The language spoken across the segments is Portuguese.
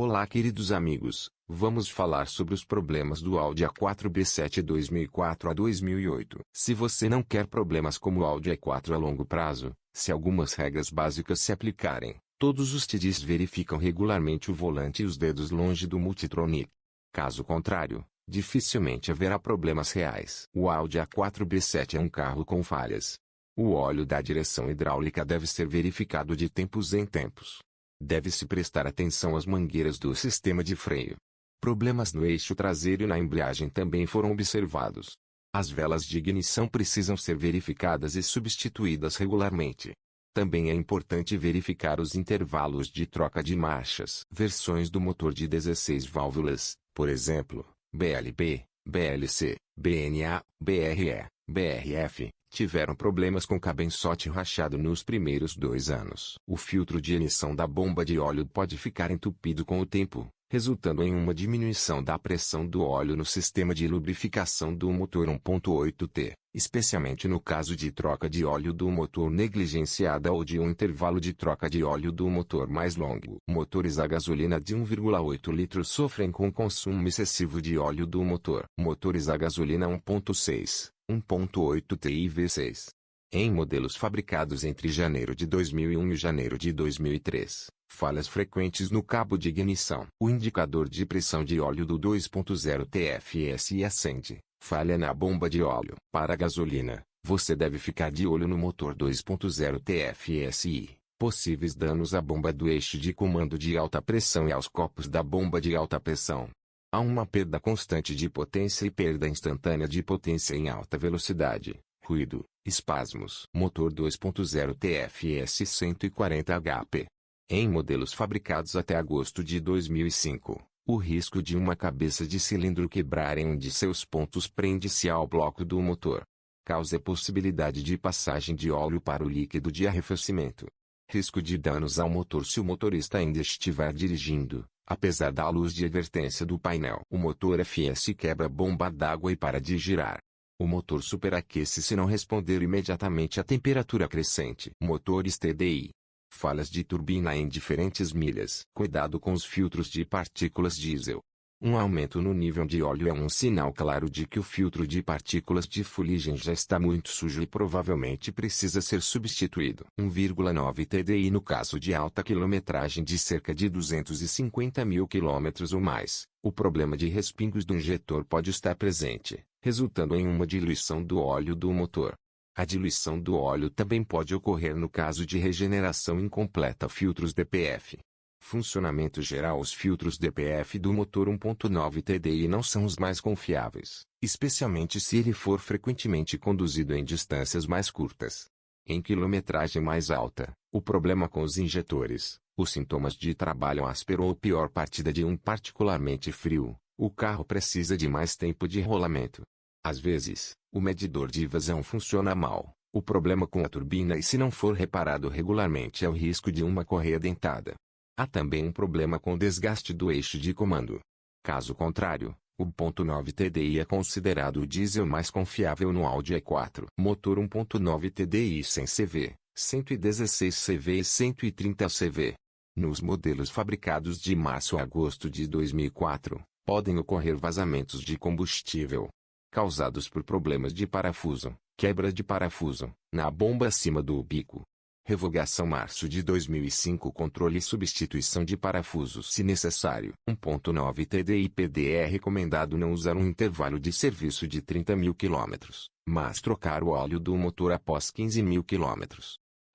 Olá queridos amigos, vamos falar sobre os problemas do Audi A4 B7 2004 a 2008. Se você não quer problemas como o Audi A4 a longo prazo, se algumas regras básicas se aplicarem, todos os TDIs verificam regularmente o volante e os dedos longe do Multitronic. Caso contrário, dificilmente haverá problemas reais. O Audi A4 B7 é um carro com falhas. O óleo da direção hidráulica deve ser verificado de tempos em tempos. Deve-se prestar atenção às mangueiras do sistema de freio. Problemas no eixo traseiro e na embreagem também foram observados. As velas de ignição precisam ser verificadas e substituídas regularmente. Também é importante verificar os intervalos de troca de marchas. Versões do motor de 16 válvulas, por exemplo, BLB, BLC, BNA, BRE, BRF, tiveram problemas com cabeçote rachado nos primeiros 2 anos. O filtro de emissão da bomba de óleo pode ficar entupido com o tempo, resultando em uma diminuição da pressão do óleo no sistema de lubrificação do motor 1.8T, especialmente no caso de troca de óleo do motor negligenciada ou de um intervalo de troca de óleo do motor mais longo. Motores a gasolina de 1,8 litros sofrem com consumo excessivo de óleo do motor. Motores a gasolina 1.6, 1.8T e V6. Em modelos fabricados entre janeiro de 2001 e janeiro de 2003, falhas frequentes no cabo de ignição. O indicador de pressão de óleo do 2.0 TFSI acende. Falha na bomba de óleo. Para a gasolina, você deve ficar de olho no motor 2.0 TFSI. Possíveis danos à bomba do eixo de comando de alta pressão e aos copos da bomba de alta pressão. Há uma perda constante de potência e perda instantânea de potência em alta velocidade. Ruído, espasmos. Motor 2.0 TFS 140 HP. Em modelos fabricados até agosto de 2005, o risco de uma cabeça de cilindro quebrar em um de seus pontos prende-se ao bloco do motor. Causa possibilidade de passagem de óleo para o líquido de arrefecimento. Risco de danos ao motor se o motorista ainda estiver dirigindo, apesar da luz de advertência do painel. O motor FS quebra a bomba d'água e para de girar. O motor superaquece se não responder imediatamente à temperatura crescente. Motores TDI. Falhas de turbina em diferentes milhas. Cuidado com os filtros de partículas diesel. Um aumento no nível de óleo é um sinal claro de que o filtro de partículas de fuligem já está muito sujo e provavelmente precisa ser substituído. 1,9 TDI no caso de alta quilometragem de cerca de 250 mil quilômetros ou mais. O problema de respingos do injetor pode estar presente, resultando em uma diluição do óleo do motor. A diluição do óleo também pode ocorrer no caso de regeneração incompleta. Filtros DPF. Funcionamento geral. Os filtros DPF do motor 1.9 TDI não são os mais confiáveis, especialmente se ele for frequentemente conduzido em distâncias mais curtas. Em quilometragem mais alta, o problema com os injetores, os sintomas de trabalho áspero ou pior partida de um particularmente frio, o carro precisa de mais tempo de rolamento. Às vezes, o medidor de vazão funciona mal, o problema com a turbina e se não for reparado regularmente é o risco de uma correia dentada. Há também um problema com o desgaste do eixo de comando. Caso contrário, o 1.9 TDI é considerado o diesel mais confiável no Audi A4. Motor 1.9 TDI sem CV, 116 CV e 130 CV. Nos modelos fabricados de março a agosto de 2004, podem ocorrer vazamentos de combustível, causados por problemas de parafuso, quebra de parafuso, na bomba acima do bico. Revogação março de 2005. Controle e substituição de parafusos se necessário. 1.9 TDI PD é recomendado não usar um intervalo de serviço de 30 mil km, mas trocar o óleo do motor após 15 mil km.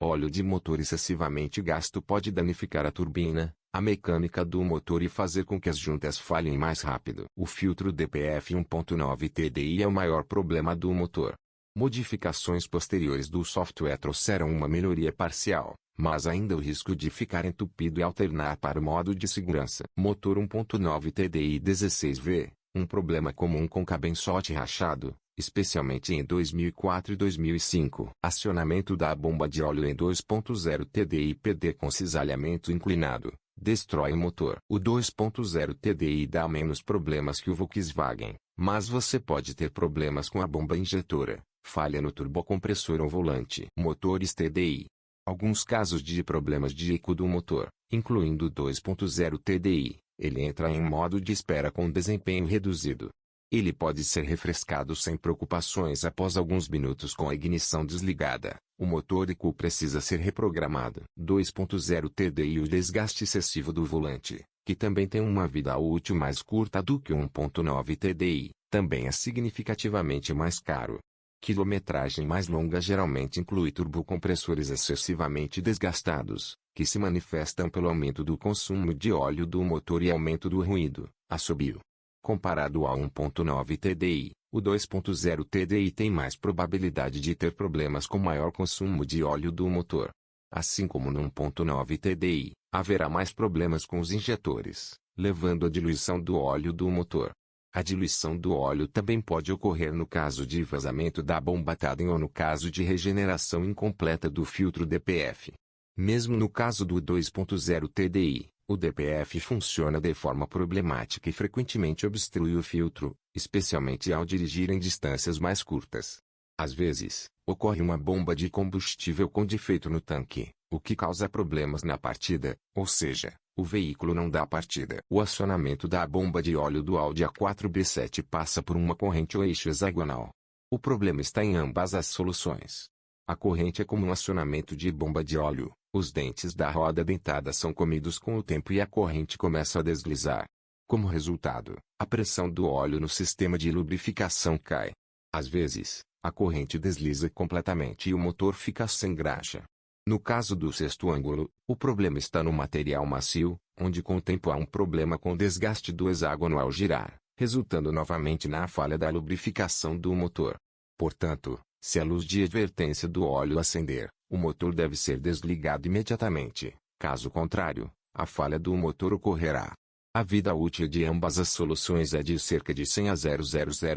Óleo de motor excessivamente gasto pode danificar a turbina, a mecânica do motor e fazer com que as juntas falhem mais rápido. O filtro DPF 1.9 TDI é o maior problema do motor. Modificações posteriores do software trouxeram uma melhoria parcial, mas ainda o risco de ficar entupido e alternar para o modo de segurança. Motor 1.9 TDI 16V, um problema comum com cabeçote rachado, especialmente em 2004 e 2005. Acionamento da bomba de óleo em 2.0 TDI PD com cisalhamento inclinado, destrói o motor. O 2.0 TDI dá menos problemas que o Volkswagen, mas você pode ter problemas com a bomba injetora, falha no turbocompressor ou volante. Motores TDI. Alguns casos de problemas de eco do motor, incluindo 2.0 TDI, Ele entra em modo de espera com desempenho reduzido. Ele pode ser refrescado sem preocupações após alguns minutos com a ignição desligada. O motor ECU precisa ser reprogramado. 2.0 TDI. O desgaste excessivo do volante, que também tem uma vida útil mais curta do que 1.9 TDI, também é significativamente mais caro. Quilometragem mais longa geralmente inclui turbocompressores excessivamente desgastados, que se manifestam pelo aumento do consumo de óleo do motor e aumento do ruído, assobio. Comparado ao 1.9 TDI, o 2.0 TDI tem mais probabilidade de ter problemas com maior consumo de óleo do motor. Assim como no 1.9 TDI, haverá mais problemas com os injetores, levando à diluição do óleo do motor. A diluição do óleo também pode ocorrer no caso de vazamento da bomba Tadem ou no caso de regeneração incompleta do filtro DPF. Mesmo no caso do 2.0 TDI, o DPF funciona de forma problemática e frequentemente obstrui o filtro, especialmente ao dirigir em distâncias mais curtas. Às vezes, ocorre uma bomba de combustível com defeito no tanque, o que causa problemas na partida, ou seja, o veículo não dá partida. O acionamento da bomba de óleo do Audi A4B7 passa por uma corrente ou eixo hexagonal. O problema está em ambas as soluções. A corrente é como um acionamento de bomba de óleo. Os dentes da roda dentada são comidos com o tempo e a corrente começa a deslizar. Como resultado, a pressão do óleo no sistema de lubrificação cai. Às vezes, a corrente desliza completamente e o motor fica sem graxa. No caso do sexto ângulo, o problema está no material macio, onde com o tempo há um problema com o desgaste do hexágono ao girar, resultando novamente na falha da lubrificação do motor. Portanto, se a luz de advertência do óleo acender, o motor deve ser desligado imediatamente. Caso contrário, a falha do motor ocorrerá. A vida útil de ambas as soluções é de cerca de 100 a 000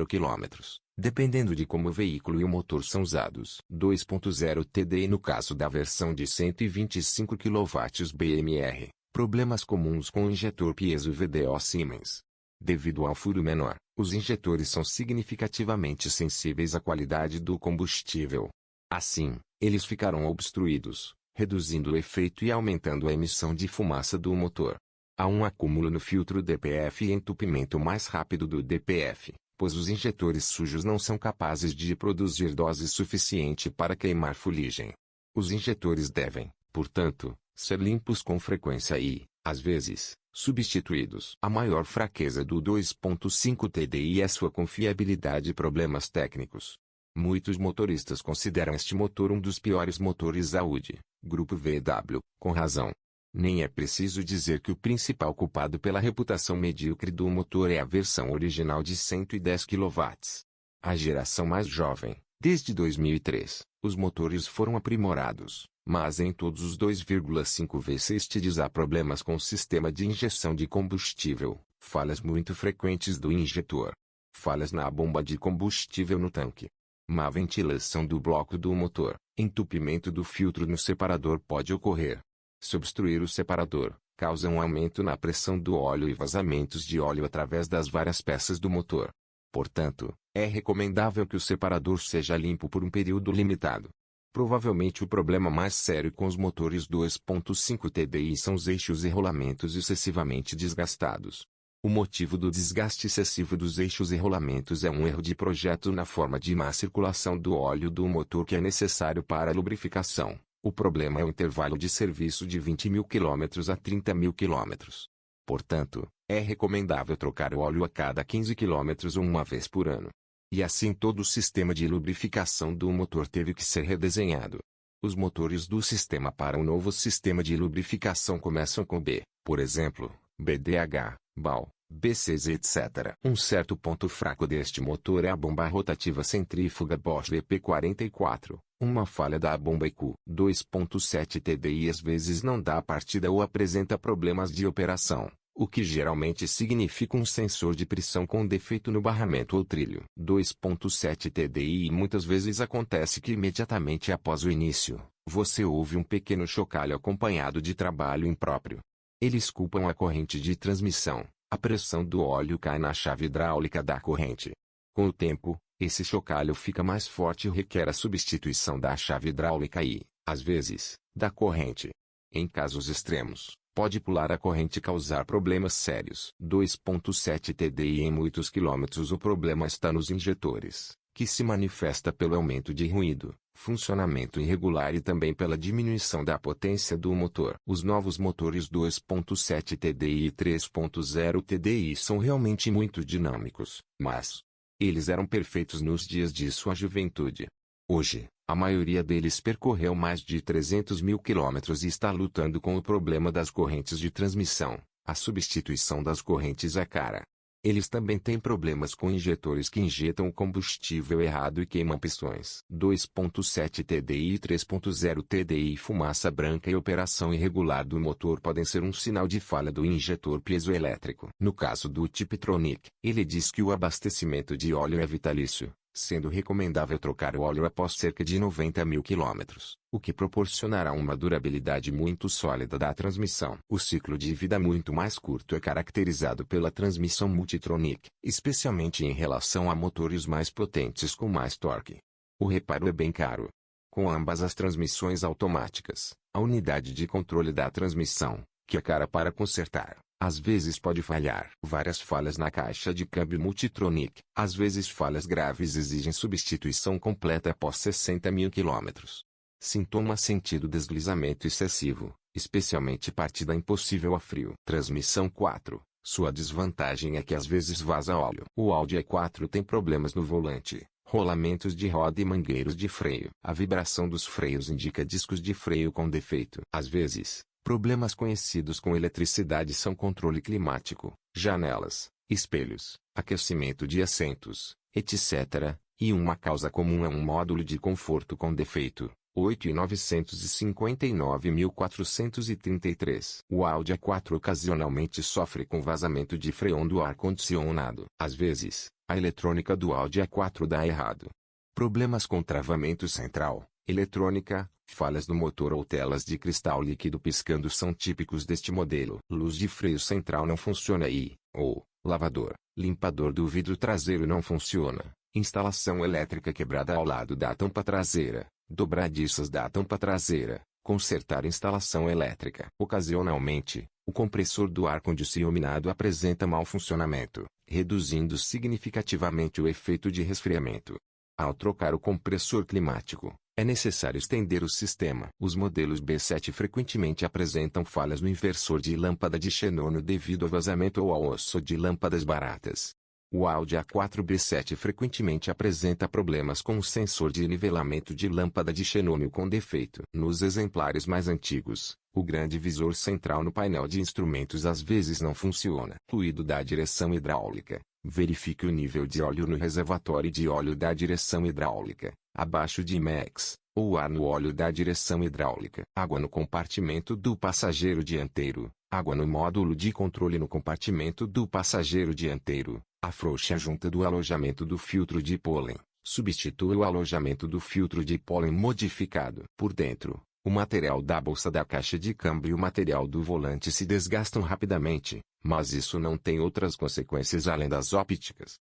km, dependendo de como o veículo e o motor são usados. 2.0 TDI no caso da versão de 125 kW BMR. Problemas comuns com o injetor piezo VDO Siemens. Devido ao furo menor, os injetores são significativamente sensíveis à qualidade do combustível. Assim, eles ficarão obstruídos, reduzindo o efeito e aumentando a emissão de fumaça do motor. Há um acúmulo no filtro DPF e entupimento mais rápido do DPF, pois os injetores sujos não são capazes de produzir dose suficiente para queimar fuligem. Os injetores devem, portanto, ser limpos com frequência e, às vezes, substituídos. A maior fraqueza do 2.5 TDI é sua confiabilidade e problemas técnicos. Muitos motoristas consideram este motor um dos piores motores Audi, grupo VW, com razão. Nem é preciso dizer que o principal culpado pela reputação medíocre do motor é a versão original de 110 kW. A geração mais jovem, desde 2003, os motores foram aprimorados, mas em todos os 2,5 V6 há problemas com o sistema de injeção de combustível, falhas muito frequentes do injetor, falhas na bomba de combustível no tanque, má ventilação do bloco do motor, entupimento do filtro no separador pode ocorrer. Se obstruir o separador, causa um aumento na pressão do óleo e vazamentos de óleo através das várias peças do motor. Portanto, é recomendável que o separador seja limpo por um período limitado. Provavelmente o problema mais sério com os motores 2.5 TDI são os eixos e rolamentos excessivamente desgastados. O motivo do desgaste excessivo dos eixos e rolamentos é um erro de projeto na forma de má circulação do óleo do motor que é necessário para a lubrificação. O problema é o intervalo de serviço de 20.000 km a 30.000 km. Portanto, é recomendável trocar o óleo a cada 15 km ou uma vez por ano. E assim todo o sistema de lubrificação do motor teve que ser redesenhado. Os motores do sistema para o novo sistema de lubrificação começam com B, por exemplo, BDH, BAL, B6 etc. Um certo ponto fraco deste motor é a bomba rotativa centrífuga Bosch VP44. Uma falha da bomba ECU 2.7 TDI às vezes não dá partida ou apresenta problemas de operação, o que geralmente significa um sensor de pressão com defeito no barramento ou trilho. 2.7 TDI e muitas vezes acontece que imediatamente após o início, você ouve um pequeno chocalho acompanhado de trabalho impróprio. Eles culpam a corrente de transmissão, a pressão do óleo cai na chave hidráulica da corrente. Com o tempo, esse chocalho fica mais forte e requer a substituição da chave hidráulica e, às vezes, da corrente. Em casos extremos, pode pular a corrente e causar problemas sérios. 2.7 TDI em muitos quilômetros. O problema está nos injetores, que se manifesta pelo aumento de ruído, funcionamento irregular e também pela diminuição da potência do motor. Os novos motores 2.7 TDI e 3.0 TDI são realmente muito dinâmicos, mas eles eram perfeitos nos dias de sua juventude. Hoje, a maioria deles percorreu mais de 300 mil quilômetros e está lutando com o problema das correntes de transmissão. A substituição das correntes é cara. Eles também têm problemas com injetores que injetam o combustível errado e queimam pistões. 2.7 TDI e 3.0 TDI. Fumaça branca e operação irregular do motor podem ser um sinal de falha do injetor piezoelétrico. No caso do Tiptronic, ele diz que o abastecimento de óleo é vitalício, sendo recomendável trocar o óleo após cerca de 90 mil quilômetros, o que proporcionará uma durabilidade muito sólida da transmissão. O ciclo de vida muito mais curto é caracterizado pela transmissão Multitronic, especialmente em relação a motores mais potentes com mais torque. O reparo é bem caro. Com ambas as transmissões automáticas, a unidade de controle da transmissão, que é cara para consertar, às vezes pode falhar. Várias falhas na caixa de câmbio Multitronic. Às vezes falhas graves exigem substituição completa após 60 mil quilômetros. Sintoma: sentido deslizamento excessivo, especialmente partida impossível a frio. Transmissão 4. Sua desvantagem é que às vezes vaza óleo. O Audi A4 tem problemas no volante, rolamentos de roda e mangueiros de freio. A vibração dos freios indica discos de freio com defeito. Às vezes, problemas conhecidos com eletricidade são controle climático, janelas, espelhos, aquecimento de assentos, etc. E uma causa comum é um módulo de conforto com defeito. 8.959.433. O Audi A4 ocasionalmente sofre com vazamento de freon do ar-condicionado. Às vezes, a eletrônica do Audi A4 dá errado. Problemas com travamento central, eletrônica, falhas no motor ou telas de cristal líquido piscando são típicos deste modelo. Luz de freio central não funciona ou lavador, limpador do vidro traseiro não funciona. Instalação elétrica quebrada ao lado da tampa traseira, dobradiças da tampa traseira, consertar instalação elétrica. Ocasionalmente, o compressor do ar-condicionado apresenta mau funcionamento, reduzindo significativamente o efeito de resfriamento. Ao trocar o compressor climático, é necessário estender o sistema. Os modelos B7 frequentemente apresentam falhas no inversor de lâmpada de xenônio devido a vazamento ou ao osso de lâmpadas baratas. O Audi A4 B7 frequentemente apresenta problemas com o sensor de nivelamento de lâmpada de xenônio com defeito. Nos exemplares mais antigos, o grande visor central no painel de instrumentos às vezes não funciona. Fluido da direção hidráulica. Verifique o nível de óleo no reservatório de óleo da direção hidráulica, abaixo de max, ou ar no óleo da direção hidráulica. Água no compartimento do passageiro dianteiro. Água no módulo de controle no compartimento do passageiro dianteiro. Afrouxe a junta do alojamento do filtro de pólen. Substitua o alojamento do filtro de pólen modificado. Por dentro, o material da bolsa da caixa de câmbio e o material do volante se desgastam rapidamente, mas isso não tem outras consequências além das ópticas.